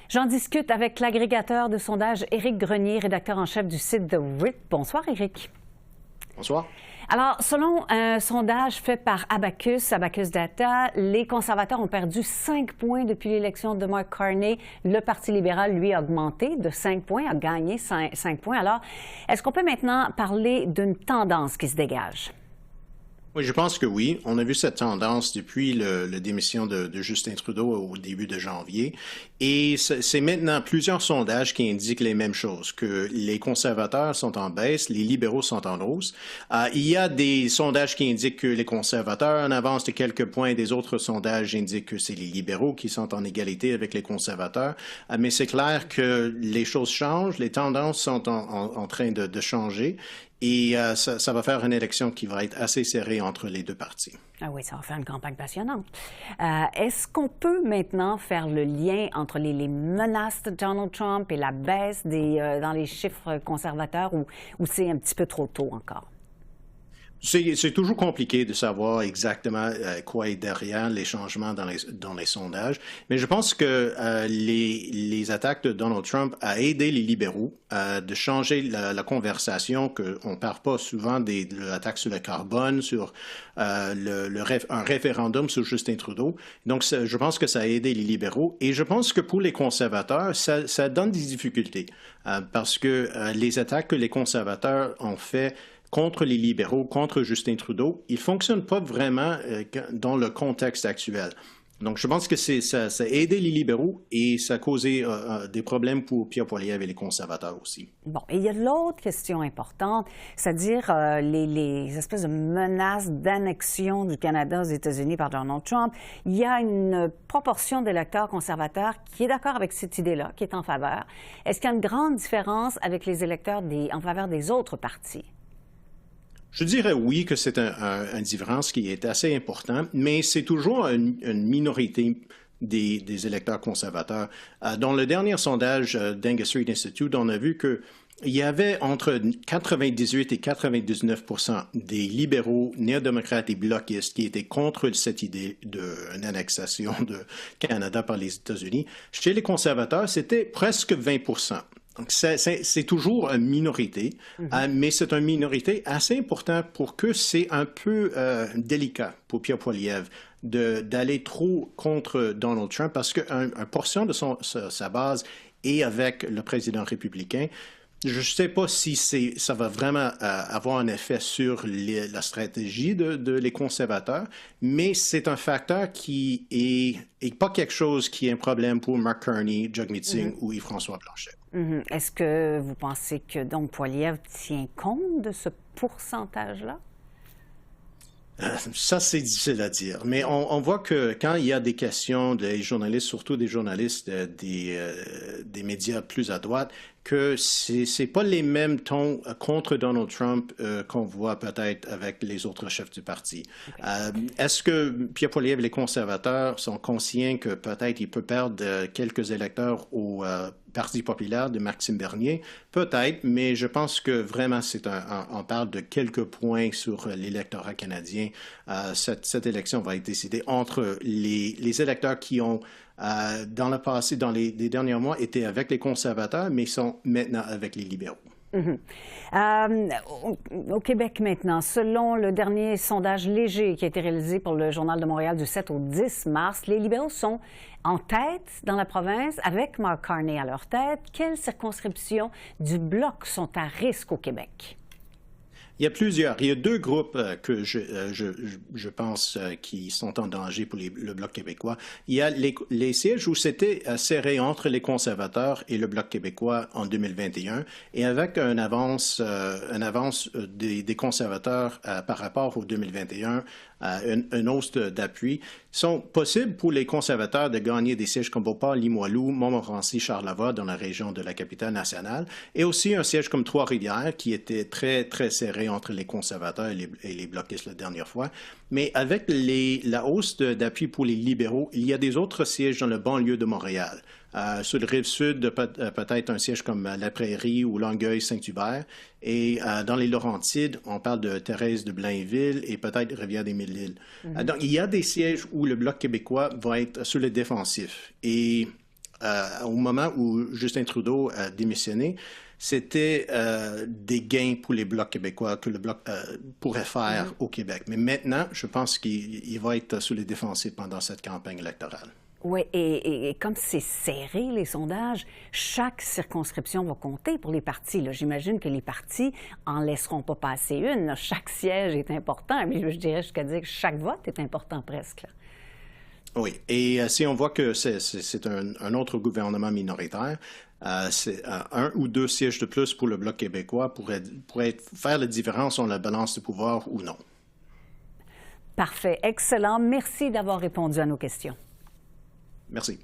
J'en discute avec l'agrégateur de sondage Éric Grenier, rédacteur en chef du site The RIT. Bonsoir, Éric. Bonsoir. Alors, selon un sondage fait par Abacus Data, les conservateurs ont perdu 5 points depuis l'élection de Mark Carney. Le Parti libéral, lui, a augmenté de 5 points, a gagné 5 points. Alors, est-ce qu'on peut maintenant parler d'une tendance qui se dégage? Oui, je pense que oui. On a vu cette tendance depuis la démission de Justin Trudeau au début de janvier. Et c'est maintenant plusieurs sondages qui indiquent les mêmes choses, que les conservateurs sont en baisse, les libéraux sont en hausse. Il y a des sondages qui indiquent que les conservateurs en avance de quelques points, des autres sondages indiquent que c'est les libéraux qui sont en égalité avec les conservateurs. Mais c'est clair que les choses changent, les tendances sont en train de changer. Et ça va faire une élection qui va être assez serrée entre les deux partis. Ah oui, ça va faire une campagne passionnante. Est-ce qu'on peut maintenant faire le lien entre les menaces de Donald Trump et la baisse dans les chiffres conservateurs ou c'est un petit peu trop tôt encore? C'est toujours compliqué de savoir exactement quoi est derrière les changements dans les sondages, mais je pense que les attaques de Donald Trump a aidé les libéraux de changer la conversation, qu'on ne parle pas souvent de l'attaque sur le carbone, sur un référendum sur Justin Trudeau. Donc, je pense que ça a aidé les libéraux et je pense que pour les conservateurs, ça donne des difficultés parce que les attaques que les conservateurs ont fait contre les libéraux, contre Justin Trudeau, ils ne fonctionnent pas vraiment dans le contexte actuel. Donc, je pense que ça a aidé les libéraux et ça a causé des problèmes pour Pierre Poilievre et les conservateurs aussi. Bon, et il y a l'autre question importante, c'est-à-dire les espèces de menaces d'annexion du Canada aux États-Unis par Donald Trump. Il y a une proportion d'électeurs conservateurs qui est d'accord avec cette idée-là, qui est en faveur. Est-ce qu'il y a une grande différence avec les électeurs en faveur des autres partis? Je dirais oui que c'est une différence qui est assez importante, mais c'est toujours une minorité des électeurs conservateurs. Dans le dernier sondage d'Angus Reid Institute, on a vu qu'il y avait entre 98 et 99 des libéraux, néo-démocrates et bloquistes qui étaient contre cette idée d'une annexation de Canada par les États-Unis. Chez les conservateurs, c'était presque 20 Donc, c'est toujours une minorité, mais c'est une minorité assez importante pour que c'est un peu délicat pour Pierre Poilievre d'aller trop contre Donald Trump parce qu'une portion de sa base est avec le président républicain. Je ne sais pas si ça va vraiment avoir un effet sur la stratégie de les conservateurs, mais c'est un facteur qui est pas quelque chose qui est un problème pour Mark Carney, Jagmeet Singh ou Yves-François Blanchet. Est-ce que vous pensez que donc Poilievre tient compte de ce pourcentage-là? Ça, c'est difficile à dire. Mais on voit que quand il y a des questions des journalistes, surtout des journalistes des médias plus à droite, que c'est pas les mêmes tons contre Donald Trump qu'on voit peut-être avec les autres chefs du parti. Okay. Est-ce que Pierre Poilievre et les conservateurs sont conscients que peut-être il peut perdre quelques électeurs au Parti populaire de Maxime Bernier? Peut-être, mais je pense que vraiment on parle de quelques points sur l'électorat canadien. Cette élection va être décidée entre les électeurs qui ont dans le passé, dans les derniers mois, étaient avec les conservateurs, mais sont maintenant avec les libéraux. Au Québec maintenant, selon le dernier sondage léger qui a été réalisé pour le Journal de Montréal du 7 au 10 mars, les libéraux sont en tête dans la province avec Mark Carney à leur tête. Quelles circonscriptions du Bloc sont à risque au Québec? Il y a plusieurs. Il y a deux groupes que je pense qui sont en danger pour le Bloc québécois. Il y a les sièges où c'était serré entre les conservateurs et le Bloc québécois en 2021 et avec une avance des conservateurs par rapport au 2021, une hausse d'appui. Il sont possibles pour les conservateurs de gagner des sièges comme Beauport, Limoilou, Montmorency, Charlevoix dans la région de la capitale nationale et aussi un siège comme Trois-Rivières qui était très, très serré entre les conservateurs et les bloquistes la dernière fois. Mais avec la hausse d'appui pour les libéraux, il y a des autres sièges dans le banlieue de Montréal. Sur le Rive-Sud, peut-être un siège comme La Prairie ou Longueuil-Saint-Hubert. Et dans les Laurentides, on parle de Thérèse de Blainville et peut-être Rivière-des-Mille-Îles. Donc, il y a des sièges où le Bloc québécois va être sur le défensif. Et au moment où Justin Trudeau a démissionné, c'était des gains pour les Blocs québécois que le Bloc pourrait faire au Québec. Mais maintenant, je pense qu'il va être sous les défensifs pendant cette campagne électorale. Oui, et comme c'est serré, les sondages, chaque circonscription va compter pour les partis. J'imagine que les partis en laisseront pas passer une. Là. Chaque siège est important. Mais je dirais jusqu'à dire que chaque vote est important presque. Là. Oui, et si on voit que c'est un autre gouvernement minoritaire, c'est un ou deux sièges de plus pour le Bloc québécois pourrait faire la différence sur la balance de pouvoir ou non. Parfait, excellent. Merci d'avoir répondu à nos questions. Merci.